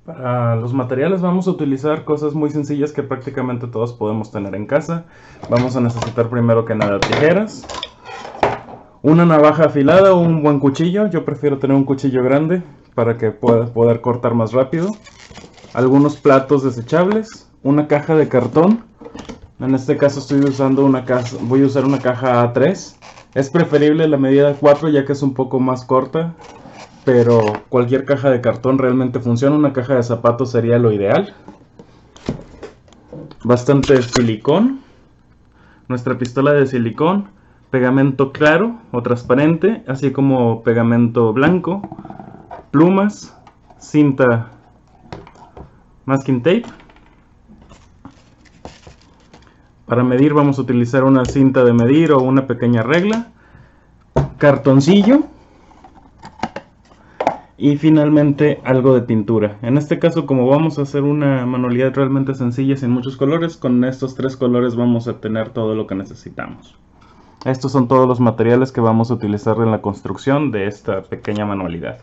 Para los materiales vamos a utilizar cosas muy sencillas que prácticamente todos podemos tener en casa. Vamos a necesitar primero que nada tijeras, una navaja afilada o un buen cuchillo. Yo prefiero tener un cuchillo grande para que pueda poder cortar más rápido. Algunos platos desechables, una caja de cartón. En este caso voy a usar una caja A3. Es preferible la medida 4 ya que es un poco más corta, pero cualquier caja de cartón realmente funciona. Una caja de zapatos sería lo ideal. Bastante silicón, nuestra pistola de silicón, pegamento claro o transparente, así como pegamento blanco, plumas, cinta masking tape. Para medir vamos a utilizar una cinta de medir o una pequeña regla, cartoncillo y finalmente algo de pintura. En este caso, como vamos a hacer una manualidad realmente sencilla sin muchos colores, con estos tres colores vamos a tener todo lo que necesitamos. Estos son todos los materiales que vamos a utilizar en la construcción de esta pequeña manualidad.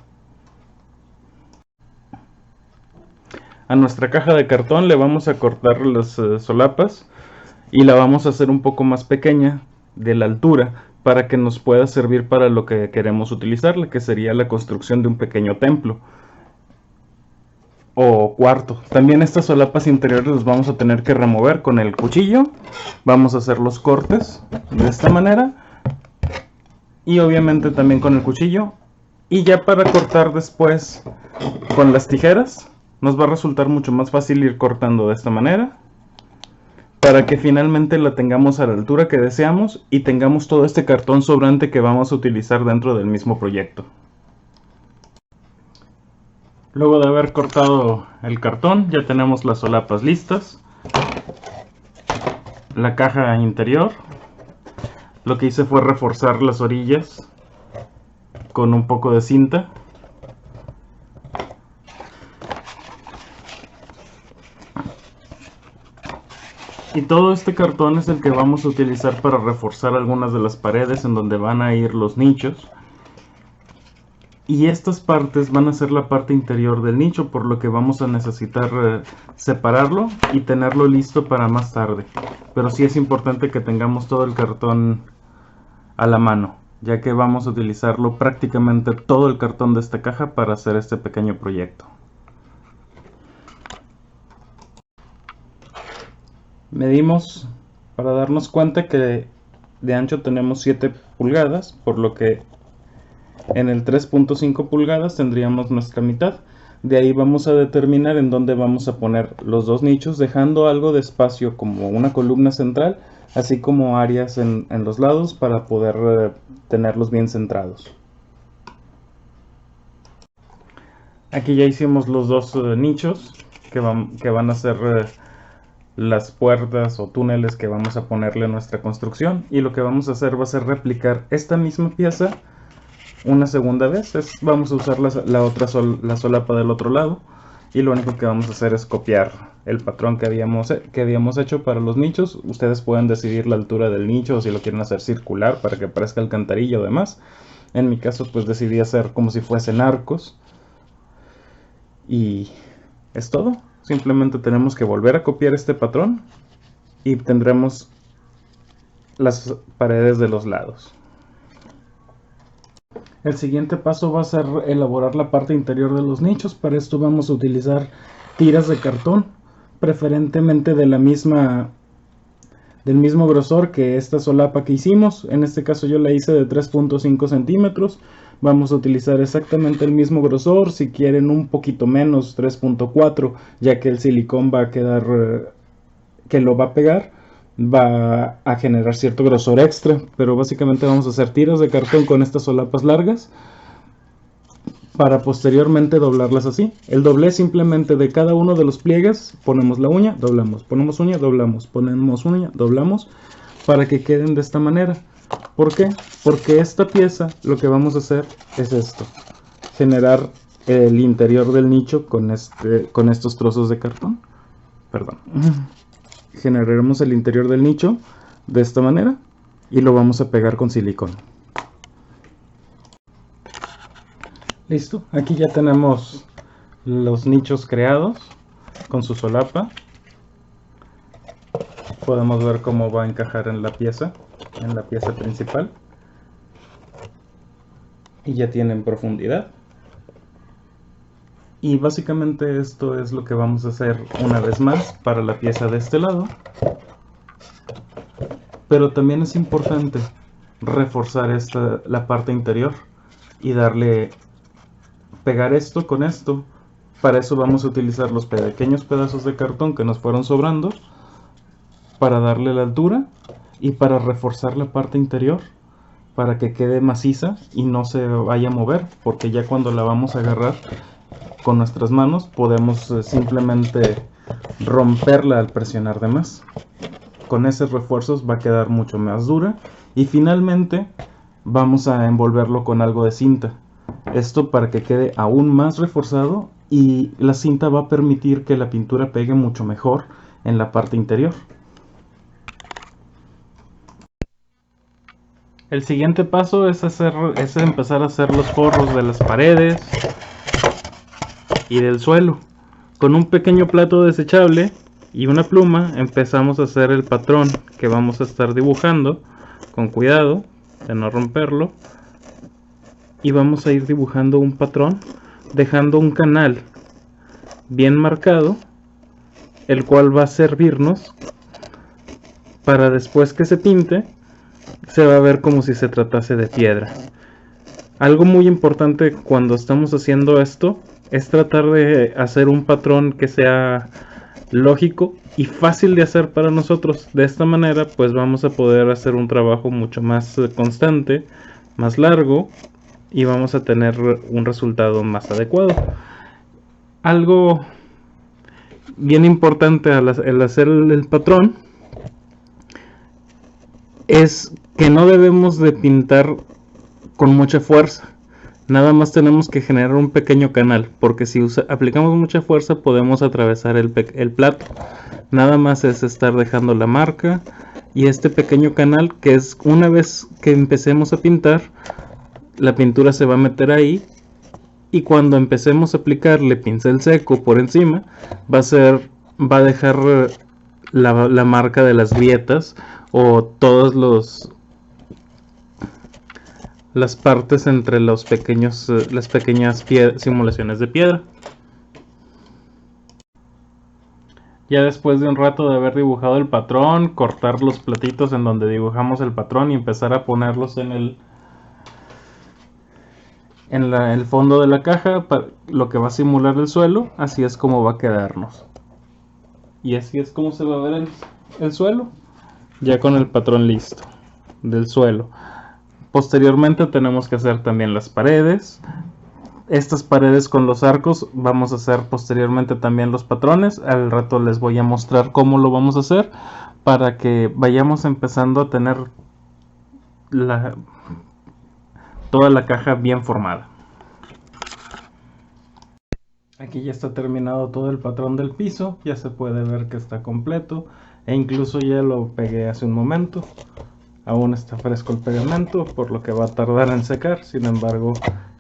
A nuestra caja de cartón le vamos a cortar las solapas y la vamos a hacer un poco más pequeña de la altura para que nos pueda servir para lo que queremos utilizarla, que sería la construcción de un pequeño templo o cuarto. También estas solapas interiores las vamos a tener que remover con el cuchillo. Vamos a hacer los cortes de esta manera y obviamente también con el cuchillo, y ya para cortar después con las tijeras nos va a resultar mucho más fácil ir cortando de esta manera para que finalmente la tengamos a la altura que deseamos y tengamos todo este cartón sobrante que vamos a utilizar dentro del mismo proyecto. Luego de haber cortado el cartón ya tenemos las solapas listas, la caja interior. Lo que hice fue reforzar las orillas con un poco de cinta. Y todo este cartón es el que vamos a utilizar para reforzar algunas de las paredes en donde van a ir los nichos. Y estas partes van a ser la parte interior del nicho, por lo que vamos a necesitar separarlo y tenerlo listo para más tarde. Pero sí es importante que tengamos todo el cartón a la mano, ya que vamos a utilizarlo prácticamente todo el cartón de esta caja para hacer este pequeño proyecto. Medimos para darnos cuenta que de ancho tenemos 7 pulgadas, por lo que en el 3.5 pulgadas tendríamos nuestra mitad. De ahí vamos a determinar en dónde vamos a poner los dos nichos, dejando algo de espacio como una columna central, así como áreas en los lados para poder tenerlos bien centrados. Aquí ya hicimos los dos nichos que van a ser las puertas o túneles que vamos a ponerle a nuestra construcción, y lo que vamos a hacer va a ser replicar esta misma pieza una segunda vez. Vamos a usar la solapa del otro lado, y lo único que vamos a hacer es copiar el patrón que habíamos hecho para los nichos. Ustedes pueden decidir la altura del nicho o si lo quieren hacer circular para que parezca alcantarilla o demás. En mi caso pues decidí hacer como si fuesen arcos, y es todo. Simplemente tenemos que volver a copiar este patrón y tendremos las paredes de los lados. El siguiente paso va a ser elaborar la parte interior de los nichos. Para esto vamos a utilizar tiras de cartón, preferentemente del mismo grosor que esta solapa que hicimos. En este caso yo la hice de 3.5 centímetros. Vamos a utilizar exactamente el mismo grosor, si quieren un poquito menos, 3.4, ya que el silicón va a quedar, que lo va a pegar, va a generar cierto grosor extra. Pero básicamente vamos a hacer tiras de cartón con estas solapas largas para posteriormente doblarlas así. El doblez simplemente de cada uno de los pliegues, ponemos la uña, doblamos, ponemos uña, doblamos, ponemos uña, doblamos, para que queden de esta manera. ¿Por qué? Porque esta pieza lo que vamos a hacer es esto: generar el interior del nicho con estos trozos de cartón. Perdón. Generaremos el interior del nicho de esta manera y lo vamos a pegar con silicón. Listo, aquí ya tenemos los nichos creados con su solapa. Podemos ver cómo va a encajar en la pieza principal. Y ya tienen profundidad. Y básicamente esto es lo que vamos a hacer una vez más para la pieza de este lado. Pero también es importante reforzar la parte interior y pegar esto con esto. Para eso vamos a utilizar los pequeños pedazos de cartón que nos fueron sobrando para darle la altura y para reforzar la parte interior para que quede maciza y no se vaya a mover, porque ya cuando la vamos a agarrar con nuestras manos podemos simplemente romperla al presionar de más. Con esos refuerzos va a quedar mucho más dura y finalmente vamos a envolverlo con algo de cinta. Esto para que quede aún más reforzado y la cinta va a permitir que la pintura pegue mucho mejor en la parte interior. El siguiente paso es empezar a hacer los forros de las paredes y del suelo. Con un pequeño plato desechable y una pluma empezamos a hacer el patrón que vamos a estar dibujando con cuidado de no romperlo. Y vamos a ir dibujando un patrón dejando un canal bien marcado, el cual va a servirnos para después que se pinte se va a ver como si se tratase de piedra. Algo muy importante cuando estamos haciendo esto es tratar de hacer un patrón que sea lógico y fácil de hacer para nosotros. De esta manera pues vamos a poder hacer un trabajo mucho más constante, más largo, y vamos a tener un resultado más adecuado. Algo bien importante al hacer el patrón es que no debemos de pintar con mucha fuerza. Nada más tenemos que generar un pequeño canal, porque si aplicamos mucha fuerza podemos atravesar el plato. Nada más es estar dejando la marca y este pequeño canal, que es una vez que empecemos a pintar, la pintura se va a meter ahí, y cuando empecemos a aplicarle pincel seco por encima va a dejar la marca de las grietas o todas las partes entre las pequeñas simulaciones de piedra. Ya después de un rato de haber dibujado el patrón, cortar los platitos en donde dibujamos el patrón y empezar a ponerlos en el fondo de la caja, lo que va a simular el suelo, así es como va a quedarnos. Y así es como se va a ver el suelo, ya con el patrón listo del suelo. Posteriormente tenemos que hacer también las paredes. Estas paredes con los arcos vamos a hacer posteriormente también los patrones. Al rato les voy a mostrar cómo lo vamos a hacer para que vayamos empezando a tener toda la caja bien formada. Aquí ya está terminado todo el patrón del piso, ya se puede ver que está completo e incluso ya lo pegué hace un momento. Aún está fresco el pegamento, por lo que va a tardar en secar. Sin embargo,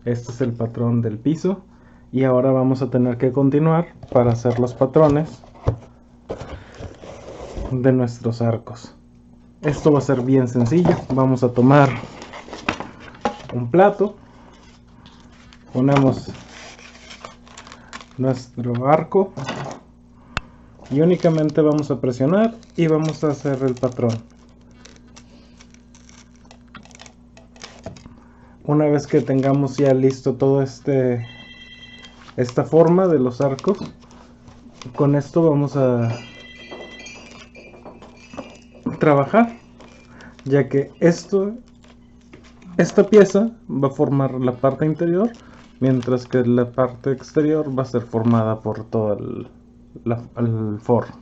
este es el patrón del piso y ahora vamos a tener que continuar para hacer los patrones de nuestros arcos. Esto va a ser bien sencillo. Vamos a tomar un plato, ponemos nuestro arco y únicamente vamos a presionar y vamos a hacer el patrón. Una vez que tengamos ya listo todo esta forma de los arcos, con esto vamos a trabajar, ya que esta pieza va a formar la parte interior, mientras que la parte exterior va a ser formada por todo el forro.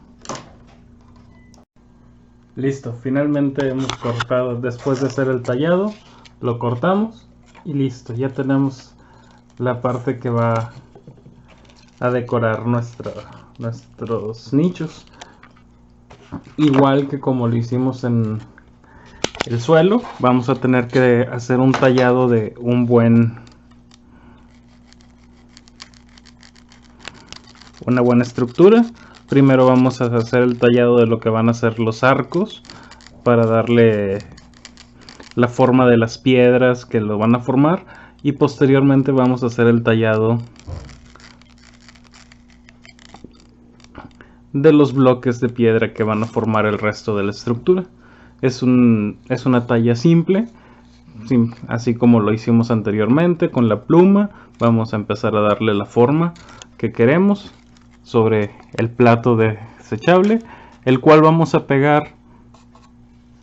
Listo, finalmente hemos cortado. Después de hacer el tallado, lo cortamos y listo, ya tenemos la parte que va a decorar nuestros nichos, igual que como lo hicimos en el suelo. Vamos a tener que hacer un tallado de un buen una buena estructura. Primero vamos a hacer el tallado de lo que van a ser los arcos para darle la forma de las piedras que lo van a formar, y posteriormente vamos a hacer el tallado de los bloques de piedra que van a formar el resto de la estructura. Es una talla simple, así como lo hicimos anteriormente con la pluma. Vamos a empezar a darle la forma que queremos sobre el plato desechable, el cual vamos a pegar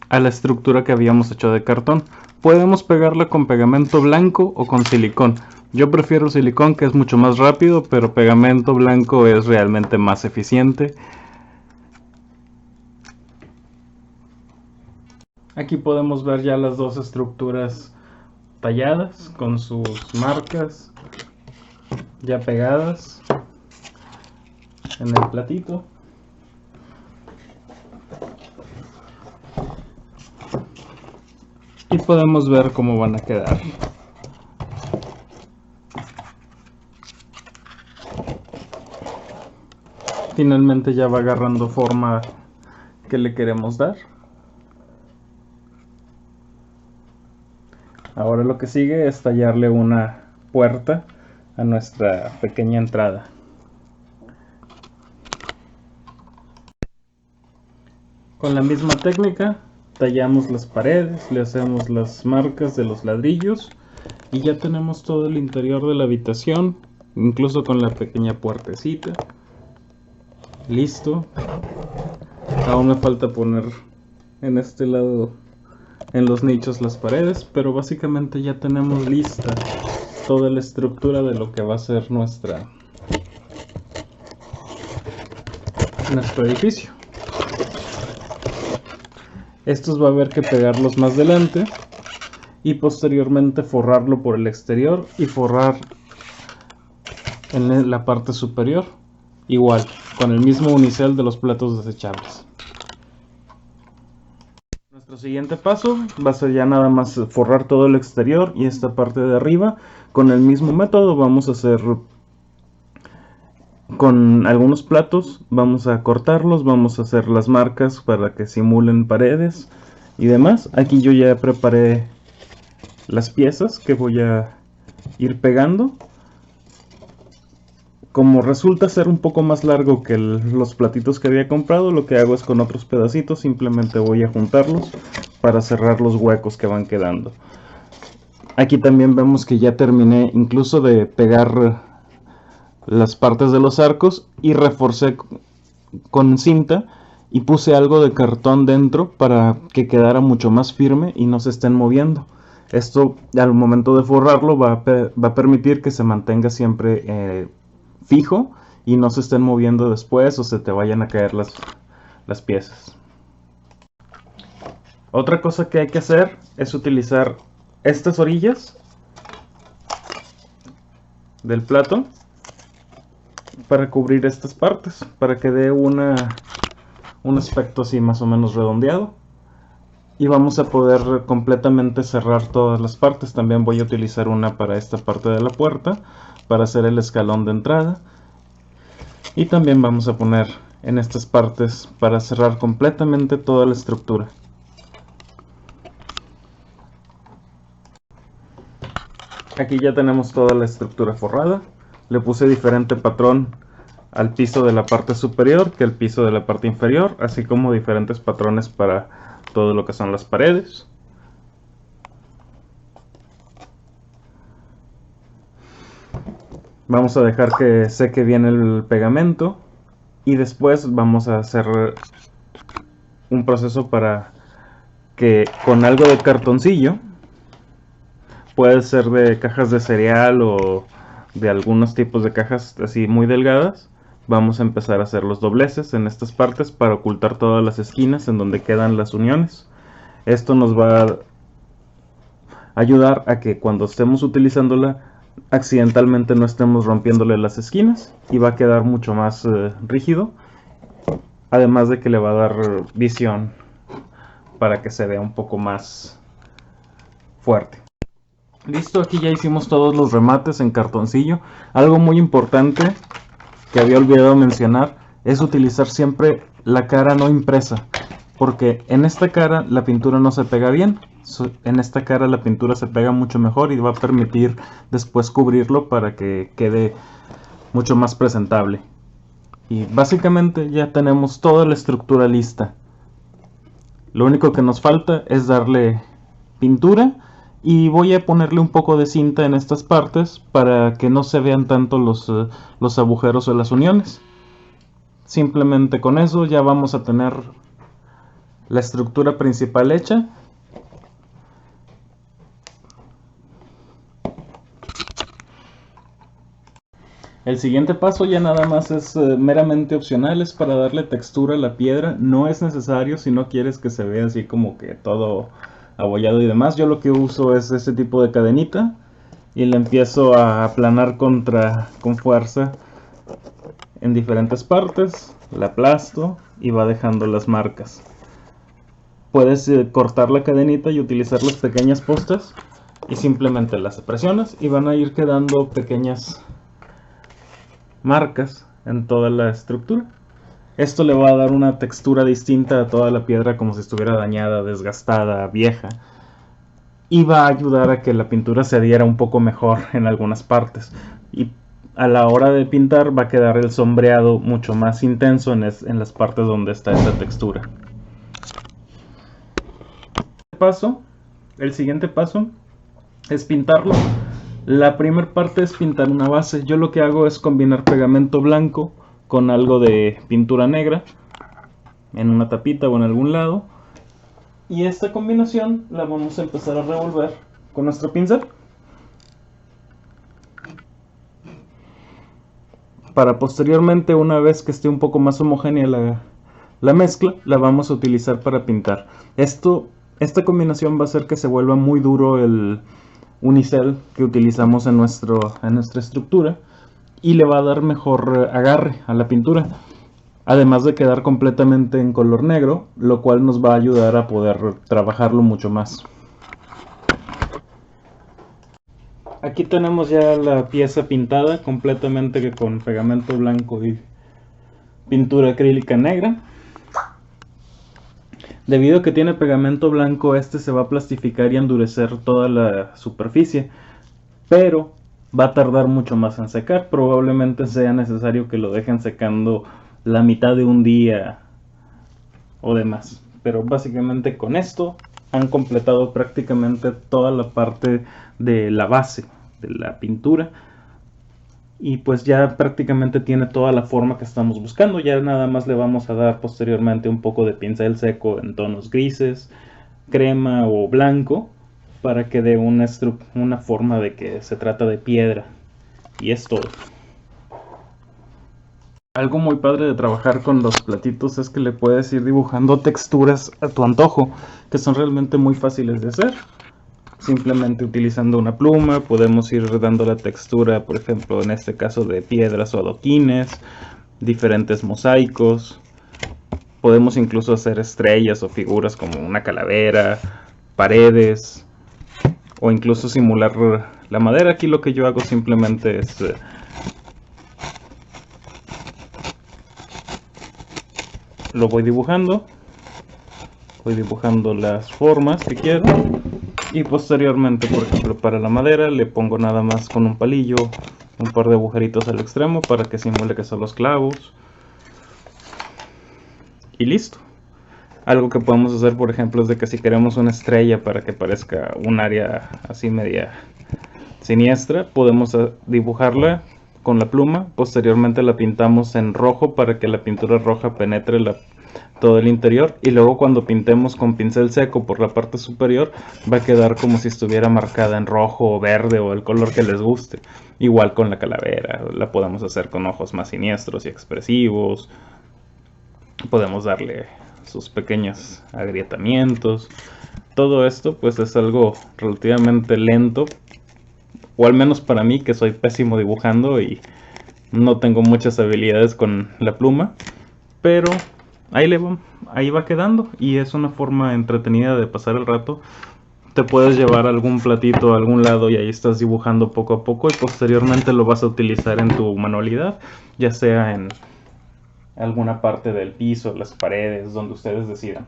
a la estructura que habíamos hecho de cartón. Podemos pegarla con pegamento blanco o con silicón. Yo prefiero silicón, que es mucho más rápido, pero pegamento blanco es realmente más eficiente. Aquí podemos ver ya las dos estructuras talladas con sus marcas ya pegadas en el platito. Y podemos ver cómo van a quedar. Finalmente ya va agarrando forma que le queremos dar. Ahora lo que sigue es tallarle una puerta a nuestra pequeña entrada. Con la misma técnica tallamos las paredes, le hacemos las marcas de los ladrillos y ya tenemos todo el interior de la habitación, incluso con la pequeña puertecita. Listo. Aún me falta poner en este lado, en los nichos, las paredes, pero básicamente ya tenemos lista toda la estructura de lo que va a ser nuestro edificio. Estos va a haber que pegarlos más adelante y posteriormente forrarlo por el exterior y forrar en la parte superior, igual con el mismo unicel de los platos desechables. Nuestro siguiente paso va a ser ya nada más forrar todo el exterior y esta parte de arriba. Con el mismo método vamos a hacer con algunos platos, vamos a cortarlos, vamos a hacer las marcas para que simulen paredes y demás. Aquí yo ya preparé las piezas que voy a ir pegando. Como resulta ser un poco más largo que los platitos que había comprado, lo que hago es con otros pedacitos simplemente voy a juntarlos para cerrar los huecos que van quedando. Aquí también vemos que ya terminé incluso de pegar las partes de los arcos y reforcé con cinta y puse algo de cartón dentro para que quedara mucho más firme y no se estén moviendo. Esto al momento de forrarlo va a permitir que se mantenga siempre fijo y no se estén moviendo después o se te vayan a caer las piezas. Otra cosa que hay que hacer es utilizar estas orillas del plato para cubrir estas partes, para que dé un aspecto así más o menos redondeado. Y vamos a poder completamente cerrar todas las partes. También voy a utilizar una para esta parte de la puerta, para hacer el escalón de entrada. Y también vamos a poner en estas partes para cerrar completamente toda la estructura. Aquí ya tenemos toda la estructura forrada. Le puse diferente patrón al piso de la parte superior que al piso de la parte inferior, así como diferentes patrones para todo lo que son las paredes. Vamos a dejar que seque bien el pegamento y después vamos a hacer un proceso para que con algo de cartoncillo, puede ser de cajas de cereal o de algunos tipos de cajas así muy delgadas, vamos a empezar a hacer los dobleces en estas partes para ocultar todas las esquinas en donde quedan las uniones. Esto nos va a ayudar a que cuando estemos utilizándola accidentalmente no estemos rompiéndole las esquinas y va a quedar mucho más rígido, además de que le va a dar visión para que se vea un poco más fuerte. Listo, aquí ya hicimos todos los remates en cartoncillo. Algo muy importante que había olvidado mencionar es utilizar siempre la cara no impresa, porque en esta cara la pintura no se pega bien, en esta cara la pintura se pega mucho mejor y va a permitir después cubrirlo para que quede mucho más presentable. Y básicamente ya tenemos toda la estructura lista. Lo único que nos falta es darle pintura, y voy a ponerle un poco de cinta en estas partes para que no se vean tanto los agujeros o las uniones. Simplemente con eso ya vamos a tener la estructura principal hecha. El siguiente paso ya nada más es meramente opcional, es para darle textura a la piedra. No es necesario si no quieres que se vea así como que todo abollado y demás. Yo lo que uso es este tipo de cadenita y la empiezo a aplanar con fuerza en diferentes partes. La aplasto y va dejando las marcas. Puedes cortar la cadenita y utilizar las pequeñas postas y simplemente las presionas y van a ir quedando pequeñas marcas en toda la estructura. Esto le va a dar una textura distinta a toda la piedra, como si estuviera dañada, desgastada, vieja, y va a ayudar a que la pintura se adhiera un poco mejor en algunas partes, y a la hora de pintar va a quedar el sombreado mucho más intenso en las partes donde está esta textura. El siguiente paso es pintarlo. La primera parte es pintar una base. Yo lo que hago es combinar pegamento blanco con algo de pintura negra en una tapita o en algún lado. Y esta combinación la vamos a empezar a revolver con nuestro pincel, para posteriormente, una vez que esté un poco más homogénea la mezcla, la vamos a utilizar para pintar. Esta combinación va a hacer que se vuelva muy duro el unicel que utilizamos en nuestra estructura, y le va a dar mejor agarre a la pintura, además de quedar completamente en color negro, lo cual nos va a ayudar a poder trabajarlo mucho más. Aquí tenemos ya la pieza pintada completamente con pegamento blanco y pintura acrílica negra. Debido a que tiene pegamento blanco, este se va a plastificar y endurecer toda la superficie, pero va a tardar mucho más en secar. Probablemente sea necesario que lo dejen secando la mitad de un día o demás. Pero básicamente con esto han completado prácticamente toda la parte de la base de la pintura. Y pues ya prácticamente tiene toda la forma que estamos buscando. Ya nada más le vamos a dar posteriormente un poco de pincel seco en tonos grises, crema o blanco, para que dé una forma de que se trata de piedra. Y es todo. Algo muy padre de trabajar con los platitos es que le puedes ir dibujando texturas a tu antojo, que son realmente muy fáciles de hacer. Simplemente utilizando una pluma podemos ir dando la textura, por ejemplo en este caso de piedras o adoquines, diferentes mosaicos. Podemos incluso hacer estrellas o figuras como una calavera, paredes, o incluso simular la madera. Aquí lo que yo hago simplemente es lo voy dibujando las formas que quiero, y posteriormente, por ejemplo para la madera, le pongo nada más con un palillo un par de agujeritos al extremo para que simule que son los clavos, y listo. Algo que podemos hacer, por ejemplo, es de que si queremos una estrella para que parezca un área así media siniestra, podemos dibujarla con la pluma. Posteriormente la pintamos en rojo para que la pintura roja penetre todo el interior, y luego cuando pintemos con pincel seco por la parte superior va a quedar como si estuviera marcada en rojo o verde o el color que les guste. Igual con la calavera, la podemos hacer con ojos más siniestros y expresivos. Podemos darle sus pequeños agrietamientos. Todo esto pues es algo relativamente lento, o al menos para mí, que soy pésimo dibujando y no tengo muchas habilidades con la pluma, pero ahí va quedando, y es una forma entretenida de pasar el rato. te puedes llevar algún platito a algún lado y ahí estás dibujando poco a poco, y posteriormente lo vas a utilizar en tu manualidad, ya sea en alguna parte del piso, las paredes, donde ustedes decidan.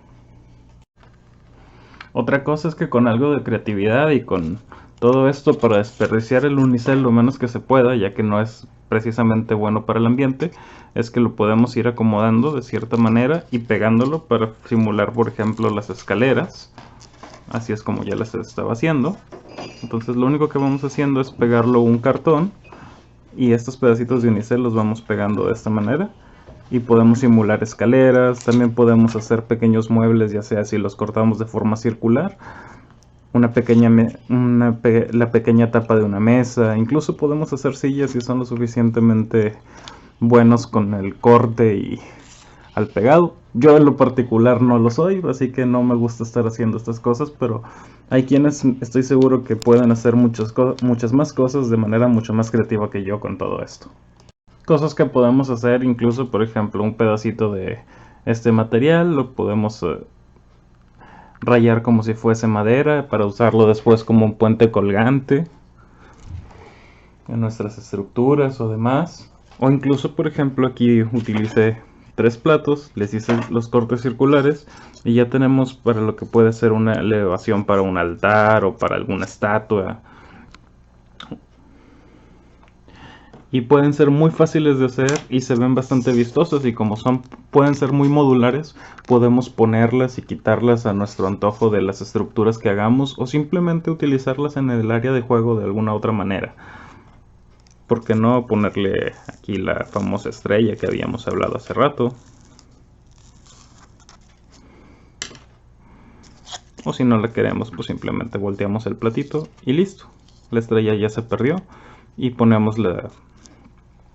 Otra cosa es que con algo de creatividad y con todo esto, para desperdiciar el unicel lo menos que se pueda, ya que no es precisamente bueno para el ambiente, es que lo podemos ir acomodando de cierta manera y pegándolo para simular, por ejemplo, las escaleras. Así es como ya las estaba haciendo. Entonces lo único que vamos haciendo es pegarlo a un cartón, y estos pedacitos de unicel los vamos pegando de esta manera. Y podemos simular escaleras, también podemos hacer pequeños muebles, ya sea si los cortamos de forma circular, la pequeña tapa de una mesa, incluso podemos hacer sillas si son lo suficientemente buenos con el corte y al pegado. Yo en lo particular no lo soy, así que no me gusta estar haciendo estas cosas, pero hay quienes estoy seguro que pueden hacer muchas más cosas de manera mucho más creativa que yo con todo esto. Cosas que podemos hacer, incluso por ejemplo un pedacito de este material lo podemos rayar como si fuese madera para usarlo después como un puente colgante en nuestras estructuras o demás. O incluso por ejemplo aquí utilicé 3 platos, les hice los cortes circulares y ya tenemos para lo que puede ser una elevación para un altar o para alguna estatua. Y pueden ser muy fáciles de hacer y se ven bastante vistosas, y como pueden ser muy modulares, podemos ponerlas y quitarlas a nuestro antojo de las estructuras que hagamos, o simplemente utilizarlas en el área de juego de alguna otra manera. ¿Por qué no ponerle aquí la famosa estrella que habíamos hablado hace rato? O si no la queremos, pues simplemente volteamos el platito y listo. La estrella ya se perdió y ponemos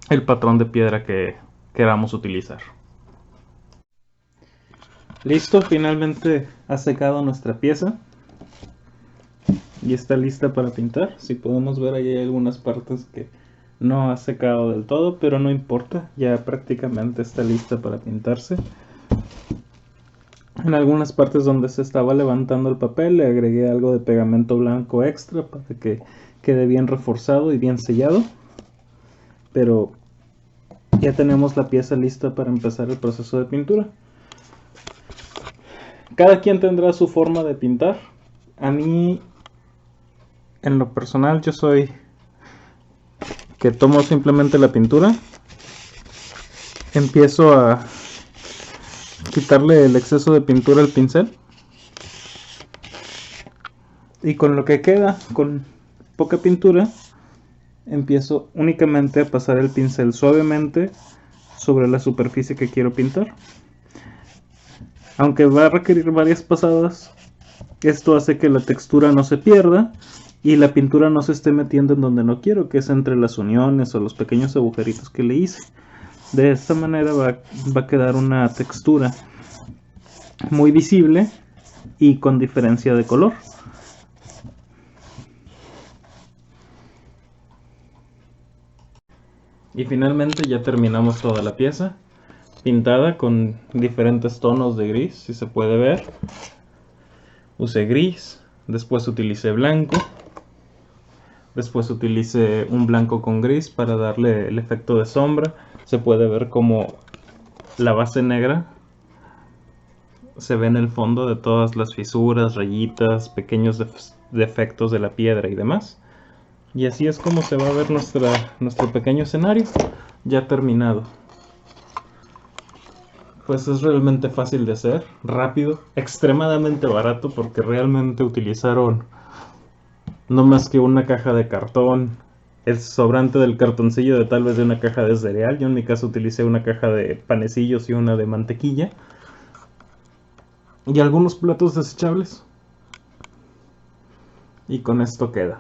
el patrón de piedra que queramos utilizar. Listo, finalmente ha secado nuestra pieza y está lista para pintar. Si podemos ver, ahí hay algunas partes que no ha secado del todo, pero no importa, ya prácticamente está lista para pintarse. En algunas partes donde se estaba levantando el papel le agregué algo de pegamento blanco extra para que quede bien reforzado y bien sellado, pero ya tenemos la pieza lista para empezar el proceso de pintura. Cada quien tendrá su forma de pintar. A mí, en lo personal, yo soy que tomo simplemente la pintura, empiezo a quitarle el exceso de pintura al pincel, y con lo que queda, con poca pintura, empiezo únicamente a pasar el pincel suavemente sobre la superficie que quiero pintar. Aunque va a requerir varias pasadas, esto hace que la textura no se pierda y la pintura no se esté metiendo en donde no quiero, que es entre las uniones o los pequeños agujeritos que le hice. De esta manera va a quedar una textura muy visible y con diferencia de color. Y finalmente ya terminamos toda la pieza pintada con diferentes tonos de gris, si se puede ver. Usé gris, después utilicé blanco, después utilicé un blanco con gris para darle el efecto de sombra. Se puede ver como la base negra se ve en el fondo de todas las fisuras, rayitas, pequeños defectos de la piedra y demás. Y así es como se va a ver nuestro pequeño escenario ya terminado. Pues es realmente fácil de hacer, rápido, extremadamente barato, porque realmente utilizaron no más que una caja de cartón, el sobrante del cartoncillo de tal vez de una caja de cereal. Yo en mi caso utilicé una caja de panecillos y una de mantequilla, y algunos platos desechables, y con esto queda.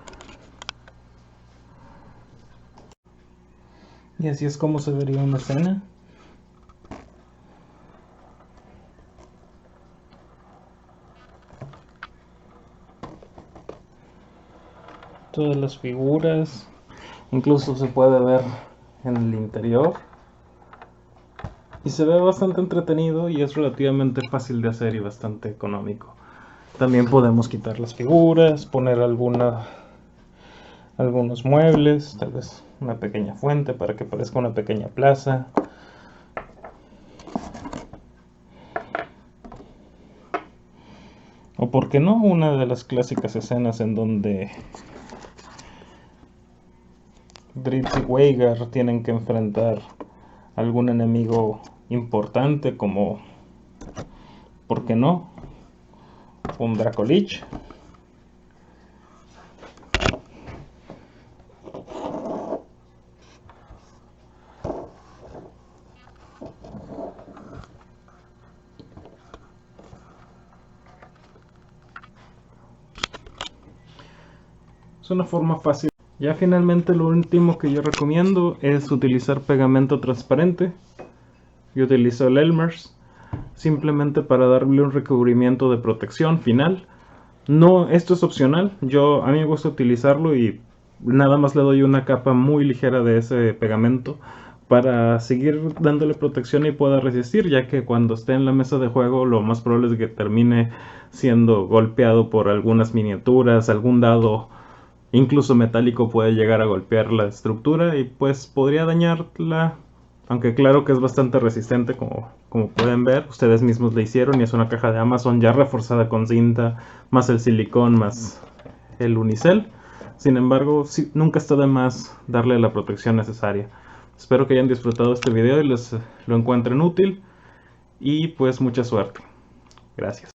Y así es como se vería una cena. Todas las figuras, incluso se puede ver en el interior, y se ve bastante entretenido y es relativamente fácil de hacer y bastante económico. También podemos quitar las figuras, poner algunos muebles, tal vez una pequeña fuente para que parezca una pequeña plaza. O por qué no, una de las clásicas escenas en donde Drizzt y Veigar tienen que enfrentar a algún enemigo importante como, ¿por qué no?, un Dracolich. Es una forma fácil. Ya finalmente lo último que yo recomiendo es utilizar pegamento transparente. Yo utilizo el Elmer's simplemente para darle un recubrimiento de protección final. No, esto es opcional. A mí me gusta utilizarlo y nada más le doy una capa muy ligera de ese pegamento para seguir dándole protección y pueda resistir, ya que cuando esté en la mesa de juego lo más probable es que termine siendo golpeado por algunas miniaturas, algún dado incluso metálico puede llegar a golpear la estructura y pues podría dañarla, aunque claro que es bastante resistente como pueden ver, ustedes mismos la hicieron y es una caja de Amazon ya reforzada con cinta, más el silicón, más el unicel. Sin embargo, sí, nunca está de más darle la protección necesaria. Espero que hayan disfrutado este video y les lo encuentren útil y pues mucha suerte. Gracias.